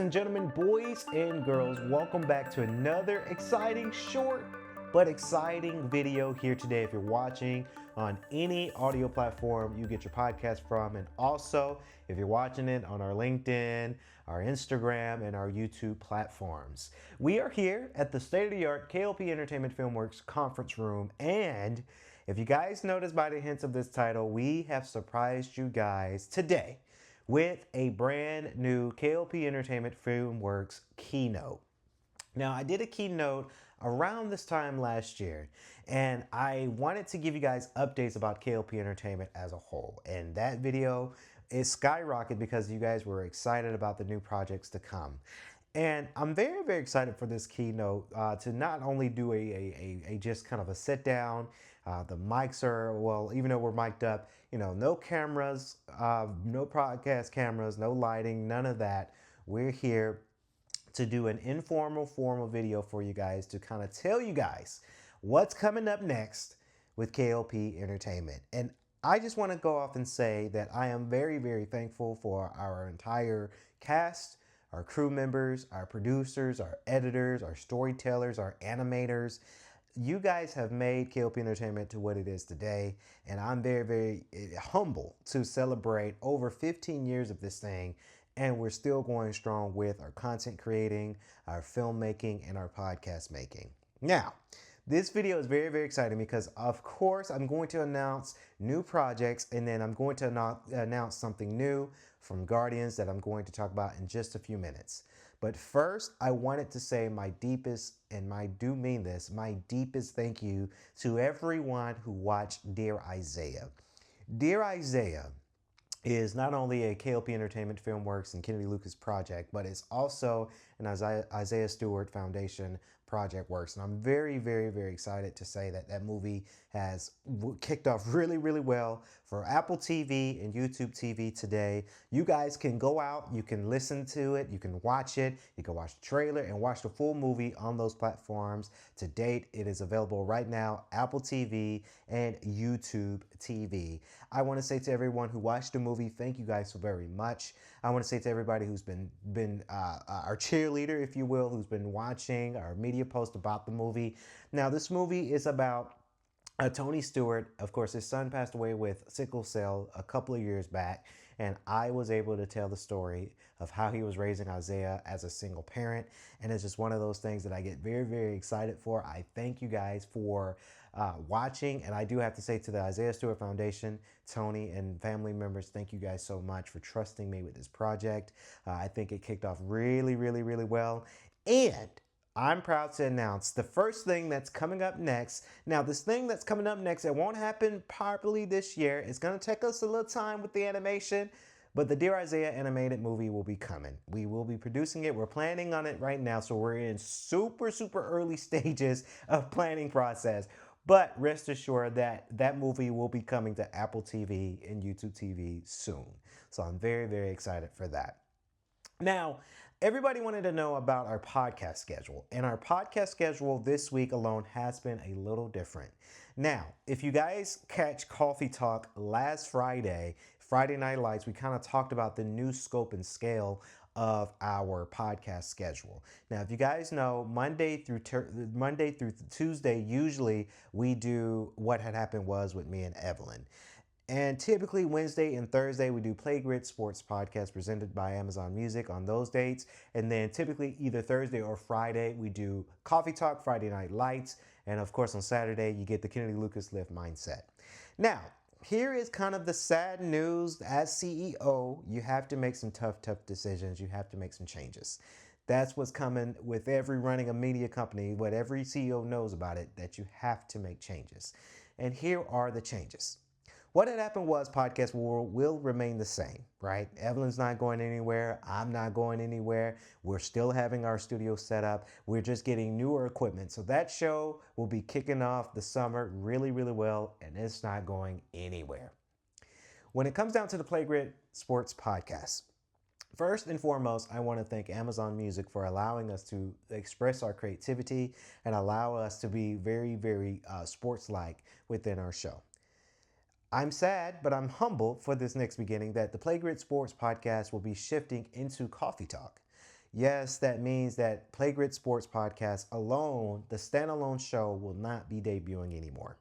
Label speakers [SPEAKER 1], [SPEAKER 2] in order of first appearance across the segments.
[SPEAKER 1] and gentlemen, boys and girls, welcome back to another exciting, short but exciting video here today. If you're watching on any audio platform you get your podcast from, and also if you're watching it on our LinkedIn, our Instagram, and our YouTube platforms. We are here at the state-of-the-art K.L.P Entertainment Filmworks conference room, and if you guys notice by the hints of this title, we have surprised you guys today with a brand new K.L.P Entertainment Filmworks keynote. Now, I did a keynote around this time last year, and I wanted to give you guys updates about K.L.P Entertainment as a whole. And that video is skyrocketed because you guys were excited about the new projects to come. And I'm very, very excited for this keynote to not only do a just kind of a sit down. The mics are, well, even though we're mic'd up, no cameras, no podcast cameras, no lighting, none of that. We're here to do an informal, formal video for you guys to kind of tell you guys what's coming up next with K.L.P Entertainment. And I just want to go off and say that I am very, very thankful for our entire cast, our crew members, our producers, our editors, our storytellers, our animators. You guys have made K.L.P Entertainment to what it is today, and I'm very, very humble to celebrate over 15 years of this thing, and we're still going strong with our content creating, our filmmaking, and our podcast making. Now, this video is very, very exciting because, of course, I'm going to announce new projects, and then I'm going to announce something new from Guardians that I'm going to talk about in just a few minutes. But first, I wanted to say my deepest, and I do mean this, my deepest thank you to everyone who watched Dear Isaiah. Dear Isaiah is not only a K.L.P Entertainment Filmworks and Kennedy Lucas project, but it's also an Isaiah Stewart Foundation project works. And I'm very, very, very excited to say that that movie has kicked off really, really well for Apple TV and YouTube TV today. You guys can go out, you can listen to it, you can watch it, you can watch the trailer and watch the full movie on those platforms. To date, it is available right now, Apple TV and YouTube TV. I want to say to everyone who watched the movie, thank you guys so very much. I want to say to everybody who's been our cheerleader, if you will, who's been watching our media post about the movie. Now, this movie is about Tony Stewart. Of course, his son passed away with sickle cell a couple of years back, and I was able to tell the story of how he was raising Isaiah as a single parent, and it's just one of those things that I get very, very excited for. I thank you guys for watching, and I do have to say to the Isaiah Stewart Foundation, Tony and family members, thank you guys so much for trusting me with this project. I think it kicked off really, really, really well, and I'm proud to announce the first thing that's coming up next. Now, this thing that's coming up next, it won't happen properly this year. It's going to take us a little time with the animation, but the Dear Isaiah animated movie will be coming. We will be producing it. We're planning on it right now, so we're in super, super early stages of planning process. But rest assured that that movie will be coming to Apple TV and YouTube TV soon. So I'm very, very excited for that. Now, everybody wanted to know about our podcast schedule, and our podcast schedule this week alone has been a little different. Now, if you guys catch Coffee Talk last Friday, Friday Night Lights, we kind of talked about the new scope and scale of our podcast schedule. Now, if you guys know, Monday through Tuesday, usually we do What Had Happened Was with me and Evelyn. And typically Wednesday and Thursday, we do Play Grid Sports Podcast presented by Amazon Music on those dates. And then typically either Thursday or Friday, we do Coffee Talk, Friday Night Lights. And of course, on Saturday, you get the Kennedy Lucas Lift Mindset. Now, here is kind of the sad news. As CEO, you have to make some tough decisions. You have to make some changes. That's what's coming with every running a media company, what every CEO knows about it, that you have to make changes. And here are the changes. What Had Happened Was podcast will remain the same, right? Evelyn's not going anywhere. I'm not going anywhere. We're still having our studio set up. We're just getting newer equipment. So that show will be kicking off the summer really, really well, and it's not going anywhere. When it comes down to the Playgrid Sports Podcast, first and foremost, I want to thank Amazon Music for allowing us to express our creativity and allow us to be very, very sports-like within our show. I'm sad, but I'm humble for this next beginning that the Playgrid Sports Podcast will be shifting into Coffee Talk. Yes, that means that Playgrid Sports Podcast alone, the standalone show, will not be debuting anymore.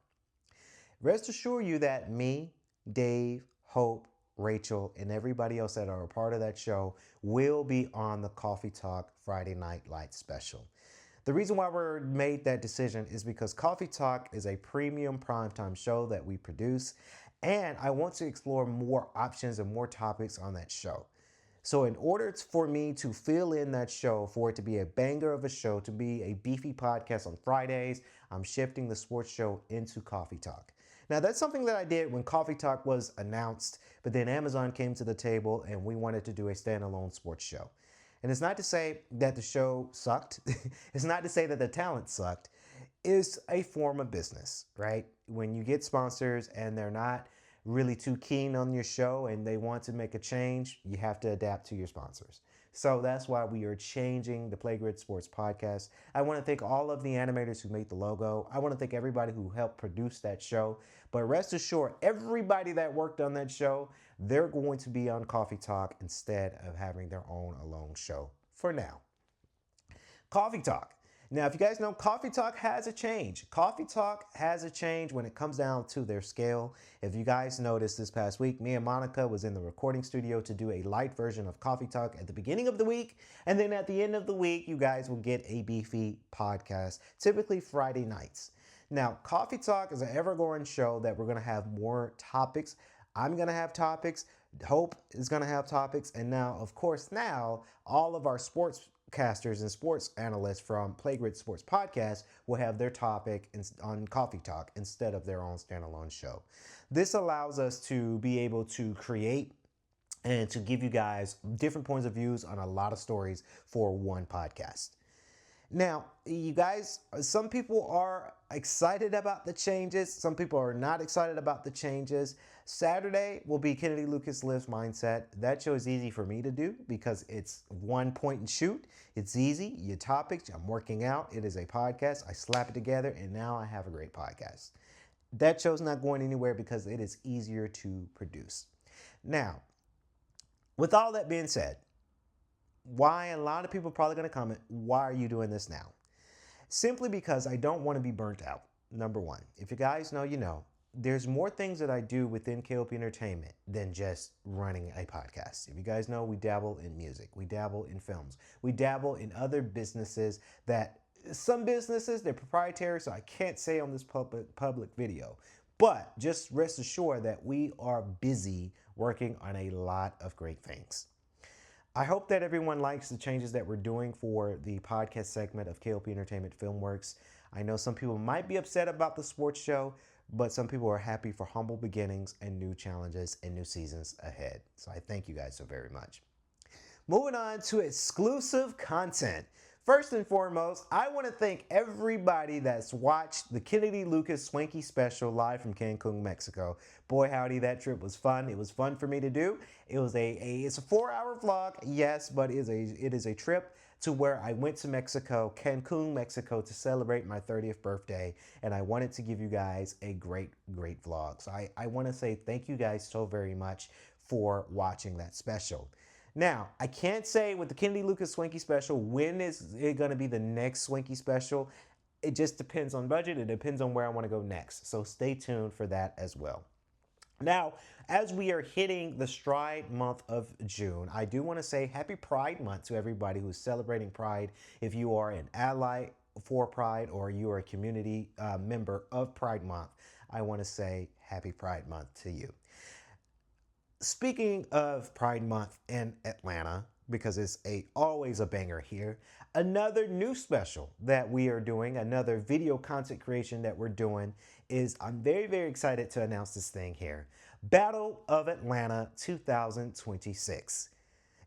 [SPEAKER 1] Rest assured you that me, Dave, Hope, Rachel, and everybody else that are a part of that show will be on the Coffee Talk Friday Night Light special. The reason why we made that decision is because Coffee Talk is a premium primetime show that we produce, and I want to explore more options and more topics on that show. So in order for me to fill in that show, for it to be a banger of a show, to be a beefy podcast on Fridays, I'm shifting the sports show into Coffee Talk. Now that's something that I did when Coffee Talk was announced, but then Amazon came to the table and we wanted to do a standalone sports show. And it's not to say that the show sucked. It's not to say that the talent sucked. It's a form of business, right? When you get sponsors and they're not really too keen on your show and they want to make a change, you have to adapt to your sponsors. So that's why we are changing the Playgrid Sports Podcast. I want to thank all of the animators who made the logo. I want to thank everybody who helped produce that show. But rest assured, everybody that worked on that show, they're going to be on Coffee Talk instead of having their own alone show for now. Coffee Talk. Now, if you guys know, Coffee Talk has a change. Coffee Talk has a change when it comes down to their scale. If you guys noticed this past week, me and Monica was in the recording studio to do a light version of Coffee Talk at the beginning of the week. And then at the end of the week, you guys will get a beefy podcast, typically Friday nights. Now, Coffee Talk is an ever-growing show that we're going to have more topics. I'm going to have topics. Hope is going to have topics. And now, of course, all of our sportscasters and sports analysts from Playgrid Sports Podcast will have their topic on Coffee Talk instead of their own standalone show. This allows us to be able to create and to give you guys different points of views on a lot of stories for one podcast. Now, you guys, some people are excited about the changes. Some people are not excited about the changes. Saturday will be Kennedy Lucas Lives Mindset. That show is easy for me to do because it's one point and shoot. It's easy. Your topics, I'm working out. It is a podcast. I slap it together and now I have a great podcast. That show's not going anywhere because it is easier to produce. Now, with all that being said, why a lot of people are probably going to comment, why are you doing this now? Simply because I don't want to be burnt out. Number one, if you guys know, you know, there's more things that I do within K.L.P Entertainment than just running a podcast. If you guys know, we dabble in music, we dabble in films, we dabble in other businesses that some businesses, they're proprietary, so I can't say on this public video. But just rest assured that we are busy working on a lot of great things. I hope that everyone likes the changes that we're doing for the podcast segment of K.L.P Entertainment Filmworks. I know some people might be upset about the sports show, but some people are happy for humble beginnings and new challenges and new seasons ahead. So I thank you guys so very much. Moving on to exclusive content. First and foremost, I want to thank everybody that's watched the Kennedy Lucas Swanky special live from Cancun, Mexico. Boy, howdy, that trip was fun. It was fun for me to do. It was it's a 4-hour vlog, yes, but it is a trip to where I went to Mexico, Cancun, Mexico, to celebrate my 30th birthday, and I wanted to give you guys a great vlog. So I want to say thank you guys so very much for watching that special. Now, I can't say with the Kennedy Lucas Swanky special, when is it going to be the next Swanky special? It just depends on budget. It depends on where I want to go next. So stay tuned for that as well. Now, as we are hitting the stride month of June, I do want to say happy Pride Month to everybody who's celebrating Pride. If you are an ally for Pride or you are a community member of Pride Month, I want to say happy Pride Month to you. Speaking of Pride Month in Atlanta, because it's always a banger here, another new special that we are doing, another video content creation that we're doing is, I'm very excited to announce this thing here. Battle of Atlanta 2026.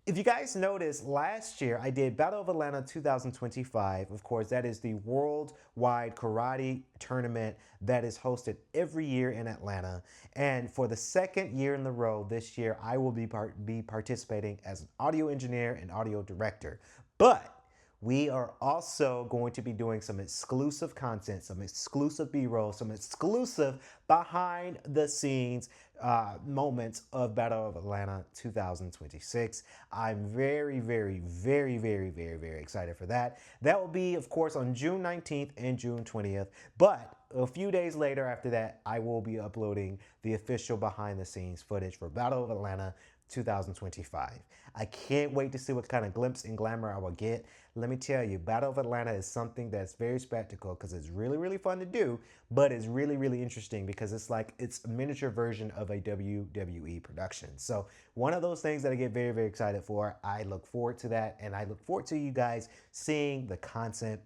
[SPEAKER 1] If you guys noticed, last year I did Battle of Atlanta 2025. Of course, that is the worldwide karate tournament that is hosted every year in Atlanta. And for the second year in a row this year, I will be participating as an audio engineer and audio director. But We are also going to be doing some exclusive content, some exclusive B-roll, some exclusive behind the scenes moments of Battle of Atlanta 2026. I'm very, very, very, very, very, very excited for that. That will be, of course, on June 19th and June 20th. But a few days later after that, I will be uploading the official behind the scenes footage for Battle of Atlanta 2025. I can't wait to see what kind of glimpse and glamour I will get. Let me tell you, Battle of Atlanta is something that's very spectacle because it's really, really fun to do, but it's really, really interesting because it's a miniature version of a WWE production. So one of those things that I get very, very excited for. I look forward to that, and I look forward to you guys seeing the content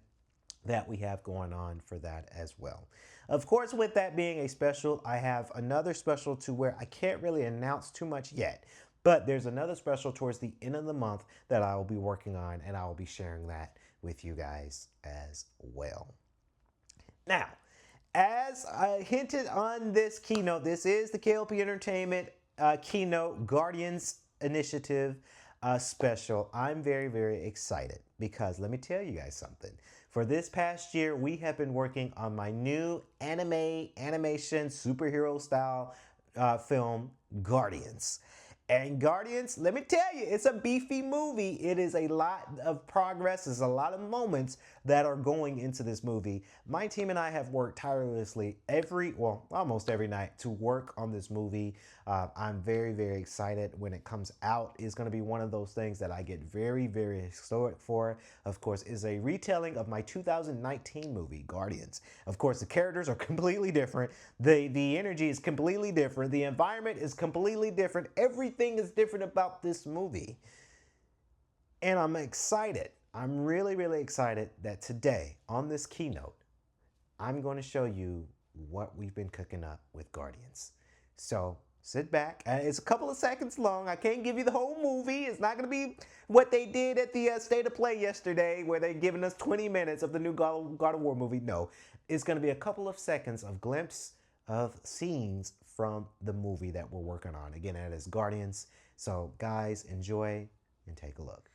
[SPEAKER 1] that we have going on for that as well. Of course, with that being a special, I have another special to where I can't really announce too much yet, but there's another special towards the end of the month that I will be working on, and I will be sharing that with you guys as well. Now, as I hinted on this keynote, this is the K.L.P Entertainment Keynote Guardians Initiative special. I'm very, very excited because let me tell you guys something. For this past year, we have been working on my new animation superhero style film, Guardians. And Guardians, let me tell you, it's a beefy movie. It is a lot of progress. There's a lot of moments that are going into this movie. My team and I have worked tirelessly almost every night to work on this movie. I'm very, very excited when it comes out. It's going to be one of those things that I get very, very stoked for. Of course, is a retelling of my 2019 movie, Guardians. Of course, the characters are completely different. The energy is completely different. The environment is completely different. Everything is different about this movie. And I'm excited. I'm really, really excited that today on this keynote, I'm going to show you what we've been cooking up with Guardians. So sit back. It's a couple of seconds long. I can't give you the whole movie. It's not going to be what they did at the State of Play yesterday where they're giving us 20 minutes of the new God of War movie. No, it's going to be a couple of seconds of glimpse of scenes from the movie that we're working on. Again, that is Guardians. So guys, enjoy and take a look.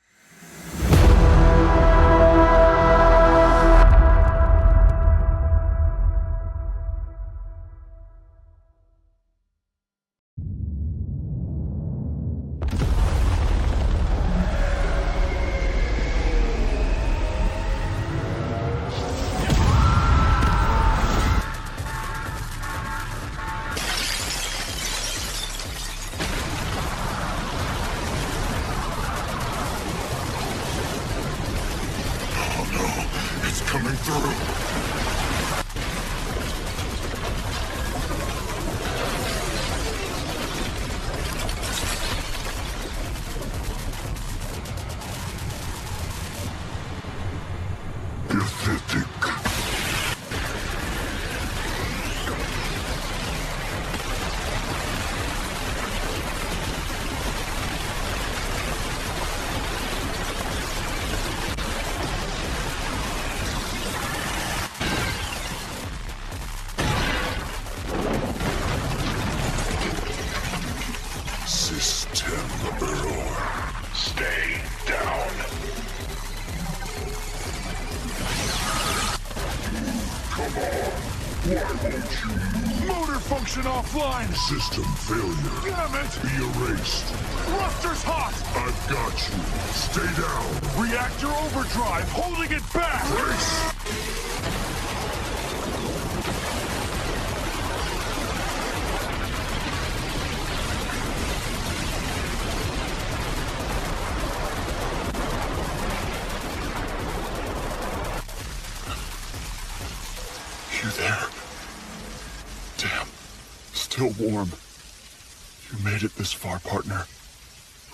[SPEAKER 2] Coming through. Pathetic. System error. Stay down. Come on. Why won't you? Motor function offline. System failure. Damn it. Be erased. Thruster's hot. I've got you. Stay down. Reactor overdrive. Holding it back. Brace. You there? Damn. Still warm. You made it this far, partner.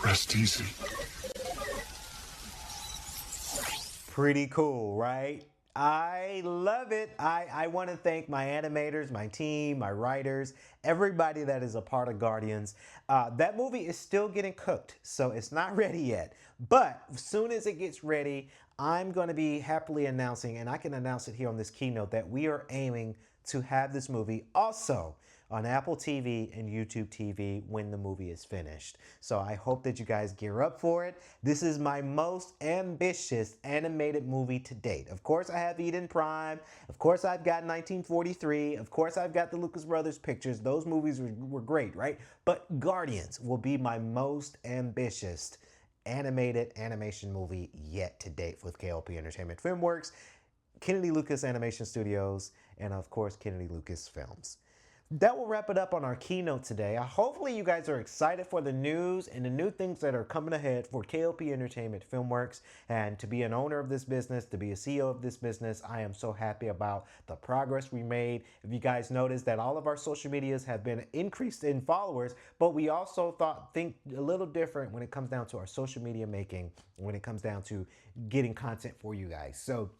[SPEAKER 2] Rest easy.
[SPEAKER 1] Pretty cool, right? I love it. I want to thank my animators, my team, my writers, everybody that is a part of Guardians. That movie is still getting cooked, so it's not ready yet. But as soon as it gets ready, I'm going to be happily announcing, and I can announce it here on this keynote, that we are aiming to have this movie also on Apple TV and YouTube TV when the movie is finished. So I hope that you guys gear up for it. This is my most ambitious animated movie to date. Of course, I have Eden Prime. Of course, I've got 1943. Of course, I've got the Lucas Brothers pictures. Those movies were great, right? But Guardians will be my most ambitious animated animation movie yet to date with K.L.P Entertainment Filmworks, Kennedy Lucas Animation Studios, and of course Kennedy Lucas Films. That will wrap it up on our keynote today. Hopefully you guys are excited for the news and the new things that are coming ahead for K.L.P Entertainment Filmworks. And to be an owner of this business, to be a CEO of this business, I am so happy about the progress we made. If you guys noticed that all of our social medias have been increased in followers, but we also think a little different when it comes down to our social media making, when it comes down to getting content for you guys. So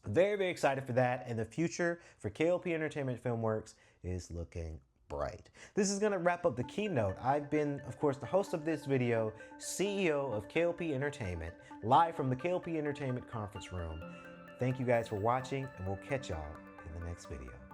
[SPEAKER 1] very, very excited for that. And the future for K.L.P Entertainment Filmworks is looking bright. This is going to wrap up the keynote. I've been, of course, the host of this video, CEO of K.L.P Entertainment, live from the K.L.P Entertainment conference room. Thank you guys for watching, and we'll catch y'all in the next video.